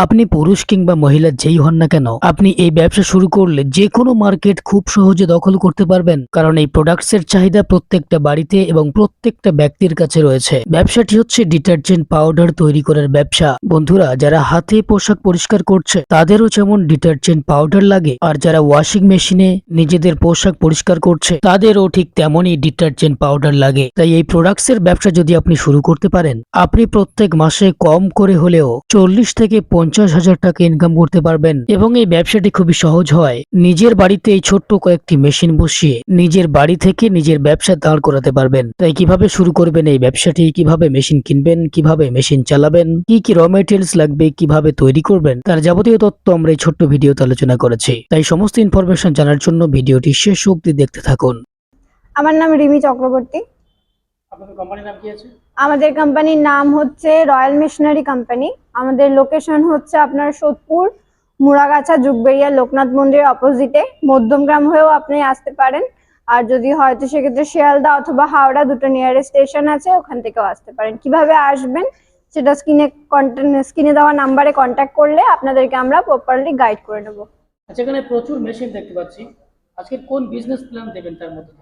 আপনি পুরুষ কিংবা মহিলা যেই হন না কেন, আপনি এই ব্যবসা শুরু করলে যে কোনো মার্কেট খুব সহজে দখল করতে পারবেন। কারণ এই প্রোডাক্টসের চাহিদা প্রত্যেকটা বাড়িতে এবং প্রত্যেকটা ব্যক্তির কাছে রয়েছে। ব্যবসাটি হচ্ছে ডিটারজেন্ট পাউডার তৈরি করার ব্যবসা। বন্ধুরা, যারা হাতে পোশাক পরিষ্কার করছে তাদেরও যেমন ডিটারজেন্ট পাউডার লাগে, আর যারা ওয়াশিং মেশিনে নিজেদের পোশাক পরিষ্কার করছে তাদেরও ঠিক তেমনই ডিটারজেন্ট পাউডার লাগে। তাই এই প্রোডাক্টসের ব্যবসা যদি আপনি শুরু করতে পারেন, আপনি প্রত্যেক মাসে কম করে হলেও 40 থেকে 50,000 টাকা ইনকাম করতে পারবেন। এবং এই ব্যবসাটি খুবই সহজ হয়। নিজের বাড়িতে এই ছোট্ট কয়েকটি মেশিন বসিয়ে নিজের বাড়ি থেকে নিজের ব্যবসা দাঁড় করাতে পারবেন। তাই কিভাবে শুরু করবেন এই ব্যবসাটি, কিভাবে মেশিন কিনবেন, কিভাবে মেশিন চালাবেন, কি কি র মেটেরিয়ালস লাগবে, কিভাবে তৈরি করবেন, তার যাবতীয় তথ্য আমরা এই ছোট্ট ভিডিওতে আলোচনা করেছি। তাই সমস্ত ইনফরমেশন জানার জন্য ভিডিওটি শেষ অবধি দেখতে থাকুন। আমার নাম রিমি চক্রবর্তী। আপনাদের কোম্পানির নাম কি আছে? আমাদের কোম্পানির নাম হচ্ছে রয়্যাল মেশিনারি কোম্পানি। আমাদের লোকেশন হচ্ছে আপনার সোদপুর, মুড়াগাছা, যুগবেড়িয়া, লোকনাথ মন্দিরের অপোজিটে। মধ্যমগ্রাম হয়েও আপনি আসতে পারেন, আর যদি হয়তো সেক্ষেত্রে শিয়ালদা অথবা হাওড়া দুটো নিয়ারেস্ট স্টেশন আছে, ওখান থেকেও আসতে পারেন। কিভাবে আসবেন সেটা স্ক্রিনে দেওয়া নাম্বারে কন্ট্যাক্ট করলে আপনাদেরকে আমরা প্রপারলি গাইড করে নেব। আচ্ছা, এখানে প্রচুর মেশিন দেখতে পাচ্ছি। আজকে কোন বিজনেস প্ল্যান দেবেন তার মধ্যে?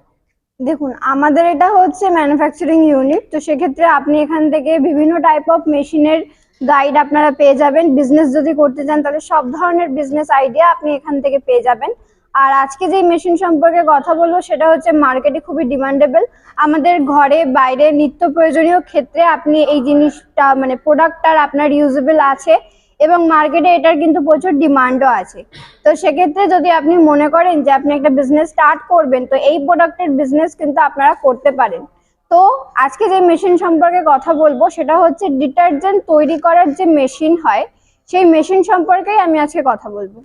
দেখুন, আমাদের এটা হচ্ছে ম্যানুফ্যাকচারিং ইউনিট, তো সেক্ষেত্রে আপনি এখান থেকে বিভিন্ন টাইপ অফ মেশিনের গাইড আপনারা পেয়ে যাবেন। বিজনেস যদি করতে চান তাহলে সব ধরনের বিজনেস আইডিয়া আপনি এখান থেকে পেয়ে যাবেন। আর আজকে যে মেশিন সম্পর্কে কথা বলবো সেটা হচ্ছে মার্কেটে খুবই ডিমান্ডেবল। আমাদের ঘরে বাইরে নিত্য প্রয়োজনীয় ক্ষেত্রে আপনি এই জিনিসটা মানে প্রোডাক্টটার আপনার ইউজেবল আছে, এবং মার্কেটে এটার কিন্তু প্রচুর ডিমান্ডও আছে। তো সেক্ষেত্রে যদি আপনি মনে করেন যে আপনি একটা বিজনেস স্টার্ট করবেন, তো এই প্রোডাক্টের বিজনেস কিন্তু আপনারা করতে পারেন। তো আজকে যে মেশিন সম্পর্কে কথা বলবো সেটা হচ্ছে ডিটারজেন্ট তৈরি করার যে মেশিন হয়, সেই মেশিন সম্পর্কেই আমি আজকে কথা বলবো।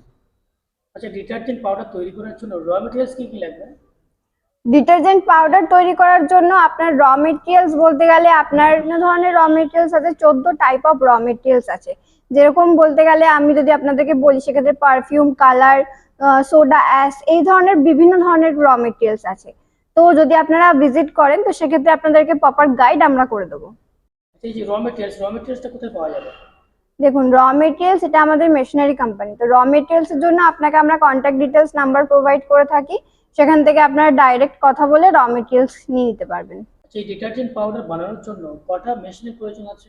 আচ্ছা, ডিটারজেন্ট পাউডার তৈরি করার জন্য র মেটেরিয়ালস কি কি লাগবে? ডিটারজেন্ট পাউডার তৈরি করার জন্য আপনার র মেটেরিয়ালস বলতে গেলে আপনার বিভিন্ন ধরনের র মেটেরিয়ালস আছে, 14 টাইপ অফ র মেটেরিয়ালস আছে। যেরকম বলতে গেলে আমি যদি আপনাদেরকে বলি, সেক্ষেত্রে পারফিউম, কালার, সোডা অ্যাশ, এই ধরনের বিভিন্ন ধরনের র মেটেরিয়ালস আছে। তো যদি আপনারা ভিজিট করেন তো সেক্ষেত্রে আপনাদেরকে প্রপার গাইড আমরা করে দেবো। এই যে র মেটেরিয়ালসটা কোথায় পাওয়া যাবে? দেখুন, র মেটেরিয়ালস এটা আমাদের মেশিনারি কোম্পানি। তো র মেটেরিয়ালস এর জন্য আপনাকে আমরা কন্ট্যাক্ট ডিটেলস নাম্বার প্রোভাইড করে থাকি, সেখান থেকে আপনারা ডাইরেক্ট কথা বলে র মেটেরিয়ালস নিয়ে নিতে পারবেন। এই ডিটারজেন্ট পাউডার বানানোর জন্য কটা মেশিনের প্রয়োজন আছে?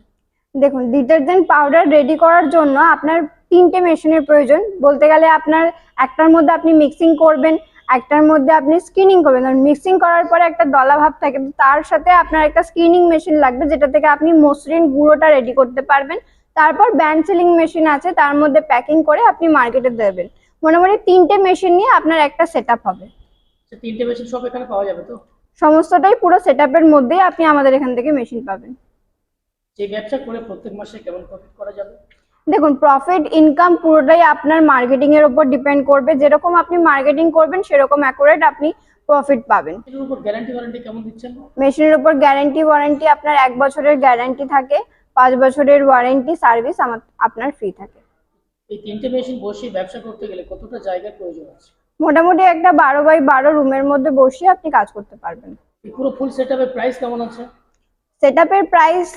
দেখুন, ডিটারজেন্ট পাউডার রেডি করার জন্য আপনার 3টে মেশিনের প্রয়োজন। বলতে গেলে আপনার একটার মধ্যে আপনি মিক্সিং করবেন, একটার মধ্যে আপনি স্ক্রিনিং করবেন। আর মিক্সিং করার পরে একটা দলা ভাব থাকে, তো তার সাথে আপনার একটা স্ক্রিনিং মেশিন লাগবে, যেটা থেকে আপনি মসৃণ গুঁড়োটা রেডি করতে পারবেন। তারপর ব্যান্ড সিলিং মেশিন আছে, তার মধ্যে প্যাকিং করে আপনি মার্কেটে দেবেন। মোটামুটি 3টে মেশিন নিয়ে আপনার একটা সেটআপ হবে। 3টে মেশিন সব এখানে পাওয়া যাবে তো? সমস্তটাই পুরো সেটআপের মধ্যেই আপনি আমাদের এখান থেকে মেশিন পাবেন। এই ব্যবসা করে প্রত্যেক মাসে কেমন প্রফিট করা যাবে? দেখুন, প্রফিট ইনকাম পুরোটাই আপনার মার্কেটিং এর উপর ডিপেন্ড করবে। যেরকম আপনি মার্কেটিং করবেন সেরকম অ্যাকুরেট আপনি প্রফিট পাবেন। এর উপর গ্যারান্টি ওয়ারেন্টি কেমন দিচ্ছেন? মেশিনের উপর গ্যারান্টি ওয়ারেন্টি আপনার 1 বছরের গ্যারান্টি থাকে, 5 বছরের ওয়ারেন্টি সার্ভিস আপনার ফ্রি থাকে। এই 3টে মেশিন বসিয়ে ব্যবসা করতে গেলে কতটা জায়গার প্রয়োজন আছে? মোটামুটি একটা 12x12 রুমের মধ্যে বসিয়ে আপনি কাজ করতে পারবেন। এই পুরো ফুল সেটআপের প্রাইস কেমন আছে? সেটআপের প্রাইস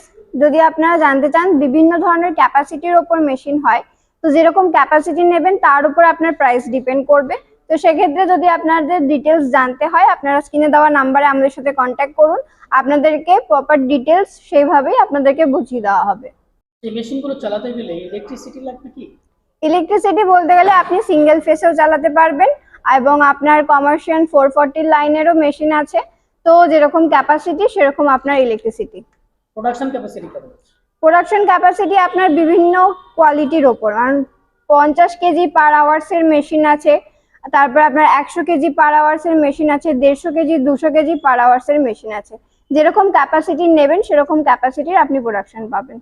যদি আপনারা জানতে চান, বিভিন্ন ধরনের ক্যাপাসিটির উপর মেশিন হয়, তো যেরকম ক্যাপাসিটি নেবেন তার উপর আপনার প্রাইস ডিপেন্ড করবে। তো সেক্ষেত্রে যদি আপনাদের ডিটেলস জানতে হয়, আপনারা স্ক্রিনে দেওয়া নাম্বারে আমাদের সাথে কন্ট্যাক্ট করুন, আপনাদেরকে প্রপার ডিটেলস সেইভাবেই আপনাদেরকে বুঝিয়ে দেওয়া হবে। এই মেশিনগুলো চালাতে গেলে ইলেকট্রিসিটি লাগবে কি? ইলেকট্রিসিটি বলতে গেলে আপনি সিঙ্গেল ফেসেও চালাতে পারবেন, এবং আপনার কমার্শিয়াল 440 লাইনেরও মেশিন আছে। তো যেরকম ক্যাপাসিটি সেরকম আপনার ইলেকট্রিসিটি। প্রোডাকশন ক্যাপাসিটি কেমন আছে? প্রোডাকশন ক্যাপাসিটি আপনার বিভিন্ন কোয়ালিটির ওপর, কারণ 50 কেজি পার আওয়ার্সের মেশিন আছে, তারপর আপনার 100 কেজি পার আওয়ার্সের মেশিন আছে, 150 কেজি, 200 কেজি পার আওয়ার্সের মেশিন আছে। যেরকম ক্যাপাসিটি নেবেন সেরকম ক্যাপাসিটির আপনি প্রোডাকশন পাবেন।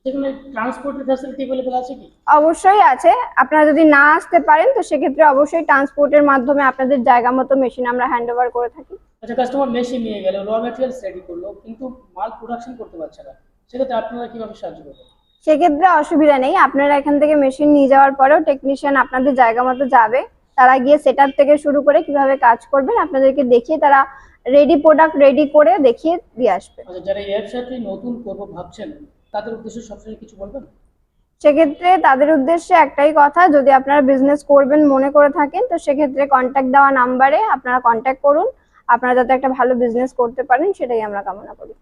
সেখানে ট্রান্সপোর্টের ফ্যাসিলিটি अवेलेबल আছে কি? অবশ্যই আছে। আপনারা যদি না আসতে পারেন তো সেক্ষেত্রে অবশ্যই ট্রান্সপোর্টের মাধ্যমে আপনাদের জায়গা মতো মেশিন আমরা হ্যান্ড ওভার করে থাকি। আচ্ছা, কাস্টমার মেশিন নিয়ে গেল, র ম্যাটেরিয়ালস রেডি করলো, কিন্তু মাল প্রোডাকশন করতে পারছে না, সেক্ষেত্রে আপনারা কিভাবে সাহায্য করবেন? সেক্ষেত্রে অসুবিধা নেই, আপনারা এখান থেকে মেশিন নিয়ে যাওয়ার পরেও টেকনিশিয়ান আপনাদের জায়গা মতো যাবে। তারা গিয়ে সেটআপ থেকে শুরু করে কিভাবে কাজ করবেন আপনাদেরকে দেখিয়ে, তারা রেডি প্রোডাক্ট রেডি করে দেখিয়ে দিয়ে আসবে। আচ্ছা, যারা এই ব্যবসাটি নতুন করবো ভাবছেন তাদের উদ্দেশ্যে সবসময় কিছু বলবেন? সেক্ষেত্রে তাদের উদ্দেশ্যে একটাই কথা, যদি আপনারা বিজনেস করবেন মনে করে থাকেন তো সেক্ষেত্রে কন্ট্যাক্ট দেওয়া নাম্বারে আপনারা কন্ট্যাক্ট করুন। আপনারা যাতে একটা ভালো বিজনেস করতে পারেন সেটাই আমরা কামনা করি।